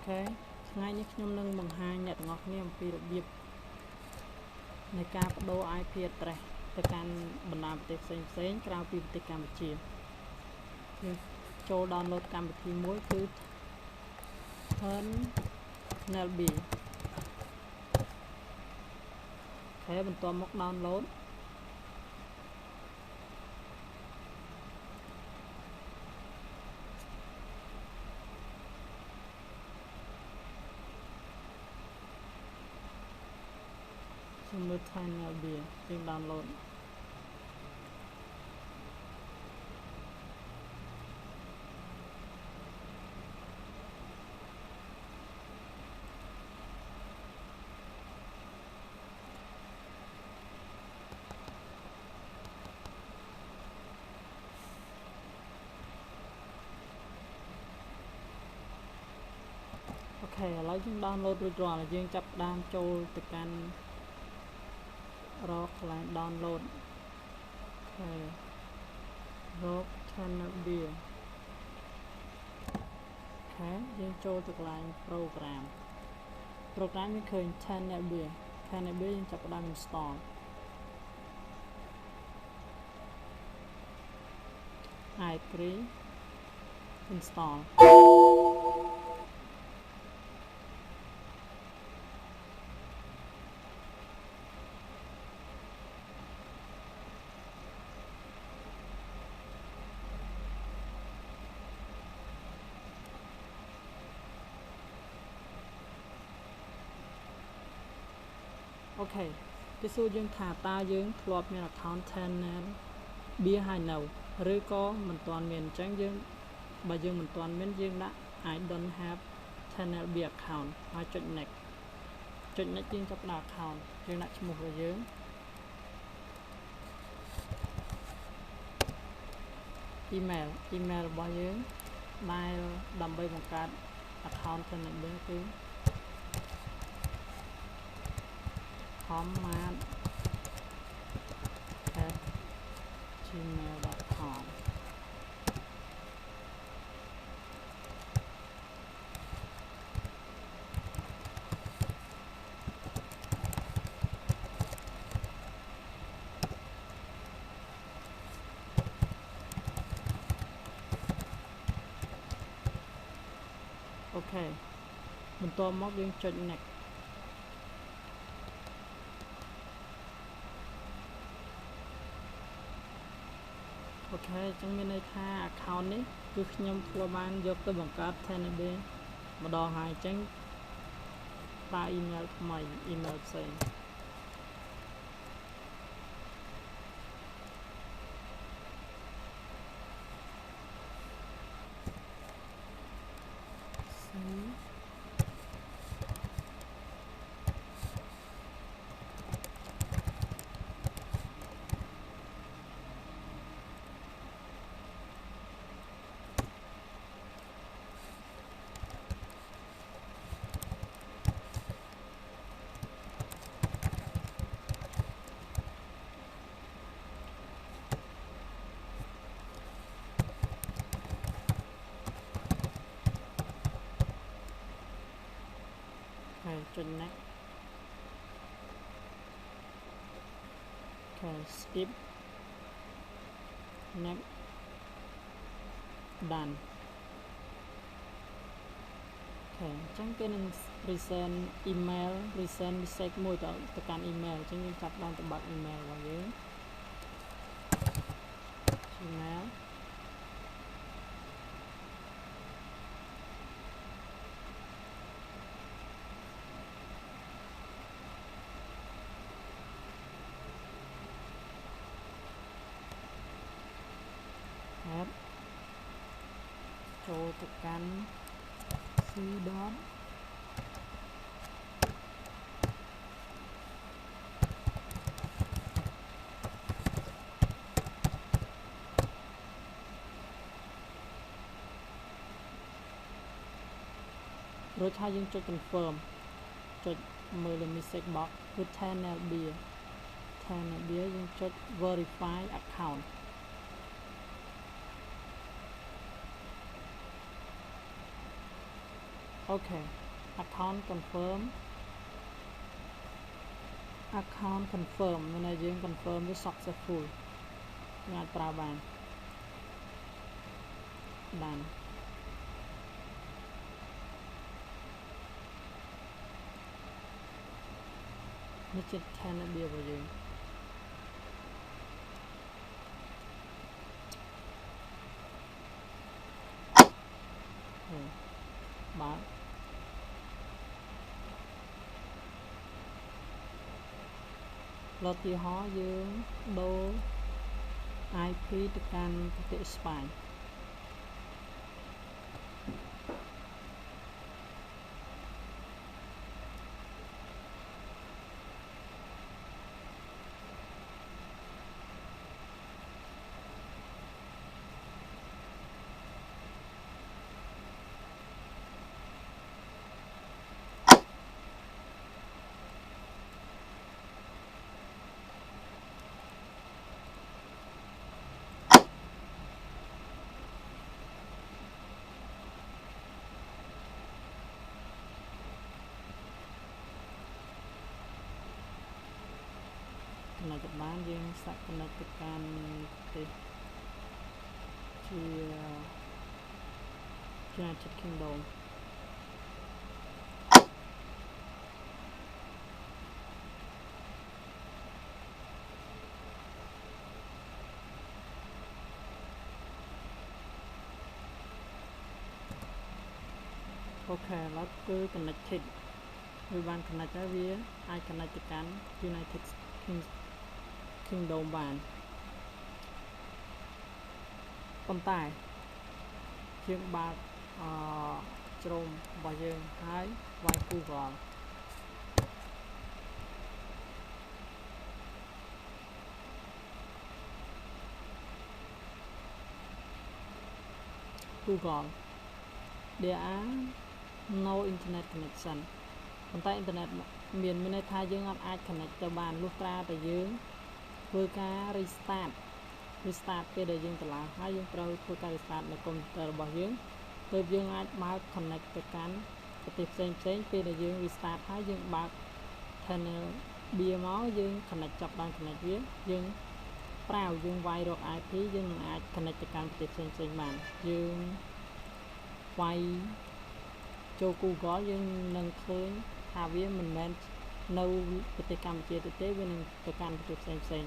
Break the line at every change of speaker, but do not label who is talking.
ខេថ្ងៃនេះខ្ញុំនឹងបង្ហាញអ្នកទាំងអស់គ្នាអំពីរបៀបនៃការបដូរ IP address ទៅកាន់បណ្ដាប្រទេសផ្សេងៗក្រៅពីប្រទេសកម្ពុជាយើងចូល download កម្មវិធីមួយគឺ Turnlb ខេបន្ទាប់មក downloadមើល Turnlb យើង download អូខេឥឡូវយើង download រួចរាល់ហើយយើងចាប់ផ្ដើមចូលទៅកាន់រកកន្លែង download ហើយរក Turnlb ខេយើងចូលទៅកន្លែង program មានឃើញ Turnlb យើងចាប់ផ្ដើម install i3 installអូខេគេសួរយើងថាតើយើងធ្លាប់មាន account Turnlb ហើយនៅឬក៏មិនទាន់មានអញ្ចឹងយើងបើយើងមិនទាន់មានយើងដាក់ I don't have Turnlb account ហើយចុច next យើងចាប់ផ្ដើម account យើងដាក់ឈ្មោះរបស់យើង email របស់យើងដែលដើម្បីបង្កើត account Turnlb គឺ command@gmail.com អូខេបន្ទាប់មកយើងចុច next អូខេអញ្ចឹងមានន័យថា account នេះគឺខ្ញុំធ្លាប់បានយកទៅបង្កើត Turnlb ម្ដងហើយអញ្ចឹងប្រើ email ថ្មី email ផ្សេងហើយចុច next ហើយ skip next done អូខេអញ្ចឹងគេនឹង resend email resend message មួយទៅកាន់ email អញ្ចឹងយើងចាប់ដើមទៅបាត់ email របស់យើង Gmailចូលទៅកាន់ C dot រួចហើយយើងចុច confirm ចុចមើលលើ message box គឺ Turnlb យើងចុច verify account អូ Okay account confirm account confirm មានន័យយើង confirm វា successful យើងអាចប្រើបាននេះជា tenant របស់យើងបាទលទ្ធទីហោយើងដូរ IP ទៅកាន់ប្រទេសស្ប៉ាញចំណុចបានយើងសាក់ចំណុចទៅកាន់ប្រទេសជា United Kingdom Okay ឥឡូវគឺ connected វាបាន connect ហើយវាអាច connect ទៅកាន់ United Kingdom បានប៉ុន្តែយើងបើកជ្រុំរបស់យើងហើយវាយ Google there are no internet connection ប៉ុន្តែ internet មានន័យថាយើងអត់អាច connect ទៅបានលុះត្រាតែយើងធ្វើការ restart ពេលដែលយើងទៅឡើងហើយយើងត្រូវធ្វើការ restart នៅកុំព្យូទ័ររបស់យើងទើបយើងអាចបើក connect ទៅកាន់ប្រទេសផ្សេងពេលដែលយើង restart ហើយយើងបើក channel B មកយើង connect ចាប់បាន connect វាយើងប្រើយើងវាយរក IP យើងនឹងអាច connect ទៅកាន់ប្រទេសផ្សេងបានយើងវាយចូល Google យើងនឹងឃើញថាវាមិនមែននៅប្រទេសកម្ពុជាទេវានឹងទៅកាន់ប្រទេសផ្សេង